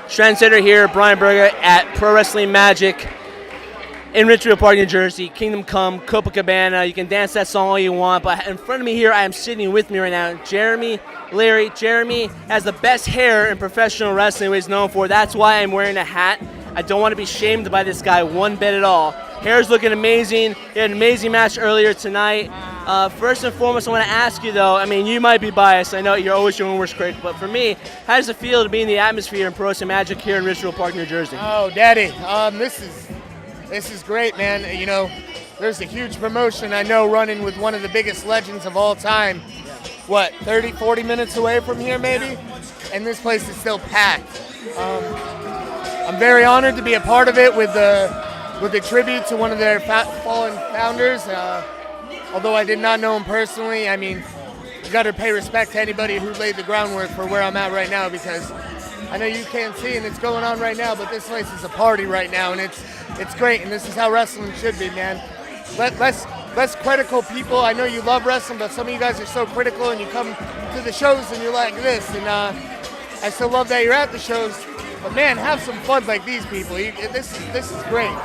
Trendsetter here, Bryan Burga at Pro Wrestling Magic in Ridgefield Park, New Jersey. Kingdom Come Copacabana. You can dance that song all you want, but in front of me here, I am sitting with me right now, Jeremy Leary. Jeremy has the best hair in professional wrestling, what he's known for. That's why I'm wearing a hat. I don't want to be shamed by this guy one bit at all. Hair's looking amazing. He had an amazing match earlier tonight. First and foremost, I want to ask you though, I mean, you might be biased. I know you're always your own worst critic, but for me, how does it feel to be in the atmosphere in Pro Wrestling Magic here in Ridgefield Park, New Jersey? Oh, Daddy, this is great, man. You know, there's a huge promotion I know running with one of the biggest legends of all time. What, 30, 40 minutes away from here, maybe? And this place is still packed. I'm very honored to be a part of it with the tribute to one of their fallen founders. Although I did not know him personally, I mean, you got to pay respect to anybody who laid the groundwork for where I'm at right now, because I know you can't see and it's going on right now, but this place is a party right now, and it's great, and this is how wrestling should be, man. Less critical people. I know you love wrestling, but some of you guys are so critical, and you come to the shows and you're like this, and I still love that you're at the shows, but man, have some fun like these people. This is great.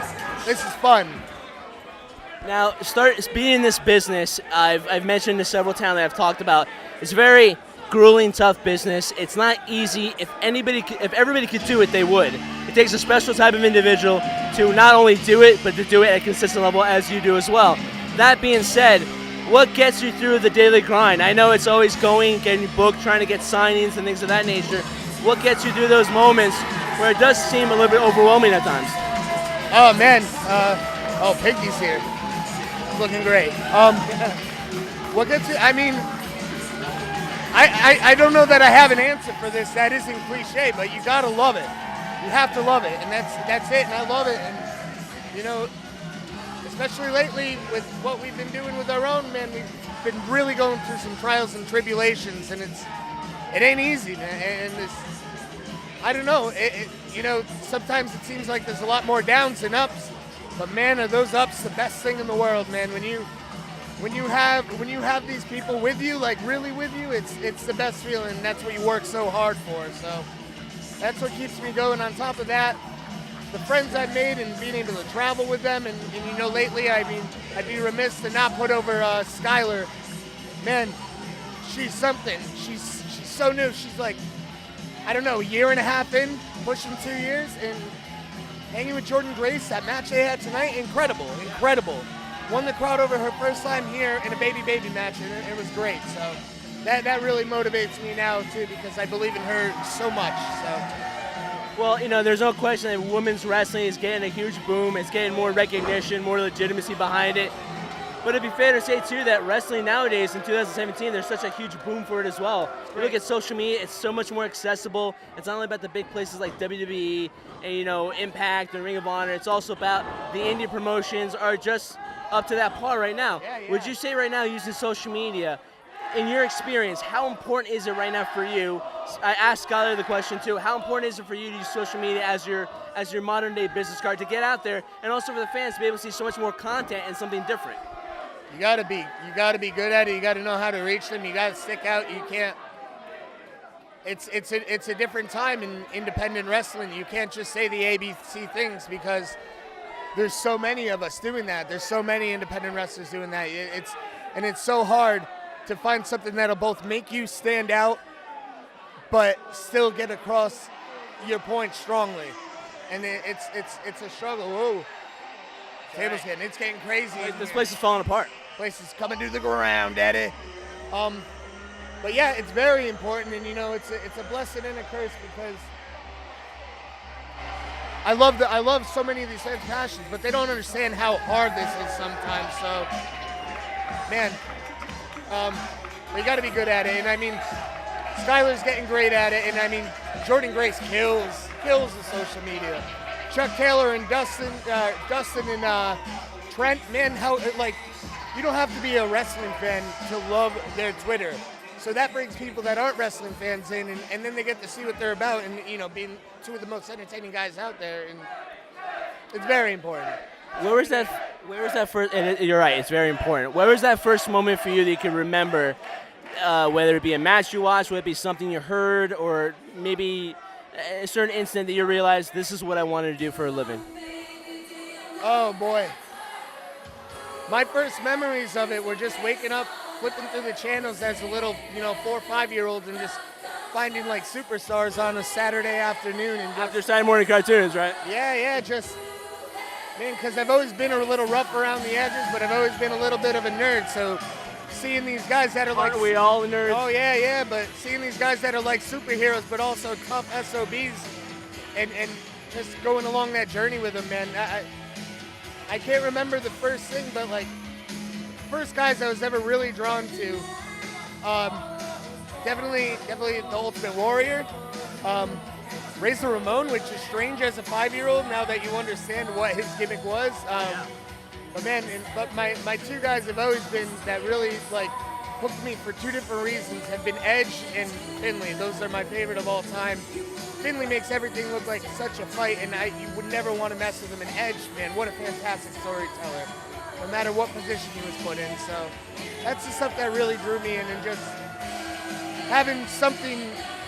This is fun. Now, being in this business, I've mentioned this several times that I've talked about. It's a very grueling, tough business. It's not easy. If everybody could do it, they would. It takes a special type of individual to not only do it, but to do it at a consistent level as you do as well. That being said, what gets you through the daily grind? I know it's always going, getting booked, trying to get signings and things of that nature. What gets you through those moments where it does seem a little bit overwhelming at times? Oh, man. Pinky's here. Looking great. What gets you? I mean, I don't know that I have an answer for this. That isn't cliche, but you gotta love it. You have to love it, and that's it. And I love it. And you know, especially lately with what we've been doing with our own, man, we've been really going through some trials and tribulations, and it ain't easy, man. And I don't know. You know, sometimes it seems like there's a lot more downs than ups. But man, are those ups the best thing in the world, man. When you have these people with you, like really with you, it's the best feeling. And that's what you work so hard for. So that's what keeps me going. On top of that, the friends I've made and being able to travel with them, and you know, lately, I mean, I'd be remiss to not put over Skylar. Man, she's something. She's so new. She's like, I don't know, a year and a half in, pushing 2 years, and hanging with Jordan Grace, that match they had tonight, incredible. Won the crowd over her first time here in a baby match, and it was great. So that really motivates me now too, because I believe in her so much. So. Well, you know, there's no question that women's wrestling is getting a huge boom. It's getting more recognition, more legitimacy behind it. But it'd be fair to say, too, that wrestling nowadays in 2017, there's such a huge boom for it as well. You look at social media, it's so much more accessible. It's not only about the big places like WWE and, you know, Impact and Ring of Honor. It's also about the indie promotions are just up to that par right now. Yeah. Would you say right now, using social media, in your experience, how important is it right now for you? I asked Skylar the question, too. How important is it for you to use social media as your modern-day business card to get out there, and also for the fans to be able to see so much more content and something different? You gotta be good at it. You gotta know how to reach them. You gotta stick out. You can't. It's a different time in independent wrestling. You can't just say the ABC things, because there's so many of us doing that. There's so many independent wrestlers doing that. It's so hard to find something that'll both make you stand out, but still get across your point strongly. And it's a struggle. Whoa. It's getting crazy. This place is falling apart. Place is coming to the ground, Daddy. But yeah, it's very important, and you know, it's a blessing and a curse, because I love so many of these fans' passions, but they don't understand how hard this is sometimes. So, man, you got to be good at it. And I mean, Skylar's getting great at it, and I mean, Jordan Grace kills the social media. Chuck Taylor and Dustin and Trent, man, how, like, you don't have to be a wrestling fan to love their Twitter. So that brings people that aren't wrestling fans in, and then they get to see what they're about, and, you know, being two of the most entertaining guys out there, and it's very important. Where was that first, and you're right, it's very important. Where was that first moment for you that you can remember, whether it be a match you watched, whether it be something you heard, or maybe a certain instant that you realized this is what I wanted to do for a living? Oh boy. My first memories of it were just waking up, flipping through the channels as a little, 4 or 5-year-old and just finding like superstars on a Saturday afternoon and just, After Saturday morning cartoons, right? yeah, just, man, because I've always been a little rough around the edges, but I've always been a little bit of a nerd, so seeing these guys that are like... Aren't we all nerds? Oh, yeah, but seeing these guys that are like superheroes, but also tough SOBs, and just going along that journey with them, man, I can't remember the first thing, but like, first guys I was ever really drawn to, definitely the Ultimate Warrior, Razor Ramon, which is strange as a 5-year-old now that you understand what his gimmick was. But man, but my two guys have always been that really like hooked me for two different reasons. Have been Edge and Finley. Those are my favorite of all time. Finley makes everything look like such a fight, and you would never want to mess with him. And Edge, man, what a fantastic storyteller. No matter what position he was put in. So that's the stuff that really drew me in, and just having something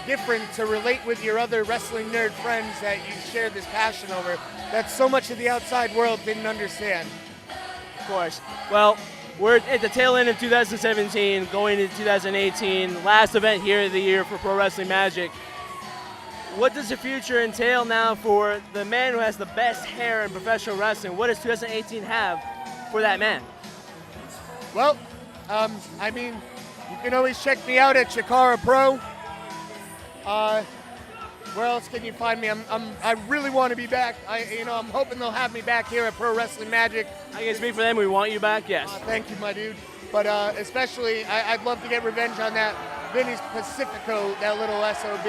different to relate with your other wrestling nerd friends that you share this passion over that so much of the outside world didn't understand. Of course. Well, we're at the tail end of 2017, going into 2018, last event here of the year for Pro Wrestling Magic. What does the future entail now for the man who has the best hair in professional wrestling? What does 2018 have for that man? Well, I mean, you can always check me out at Chikara Pro. Where else can you find me? I really want to be back. I'm hoping they'll have me back here at Pro Wrestling Magic. I can speak for them. We want you back. Yes. Thank you, my dude. But especially, I'd love to get revenge on that Vinny Pacifico, that little SOB.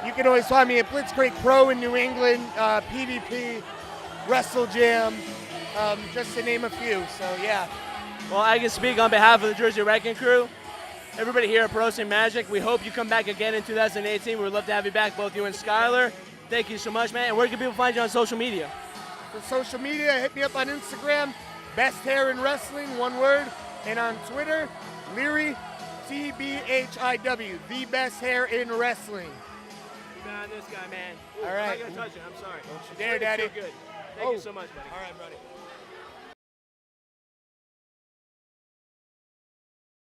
You can always find me at Blitzcrank Pro in New England, PvP, Wrestle Jam, just to name a few. So yeah. Well, I can speak on behalf of the Jersey Wrecking Crew. Everybody here at Pro Wrestling Magic, we hope you come back again in 2018. We'd love to have you back, both you and Skylar. Thank you so much, man. And where can people find you on social media? For social media, hit me up on Instagram, Best Hair in Wrestling, one word. And on Twitter, Leary, TBHIW, the best hair in wrestling. Keep an eye on this guy, man. Ooh, all right. I'm not going to touch it. I'm sorry. Don't you dare, Daddy. So good. Thank you so much, buddy. All right, buddy.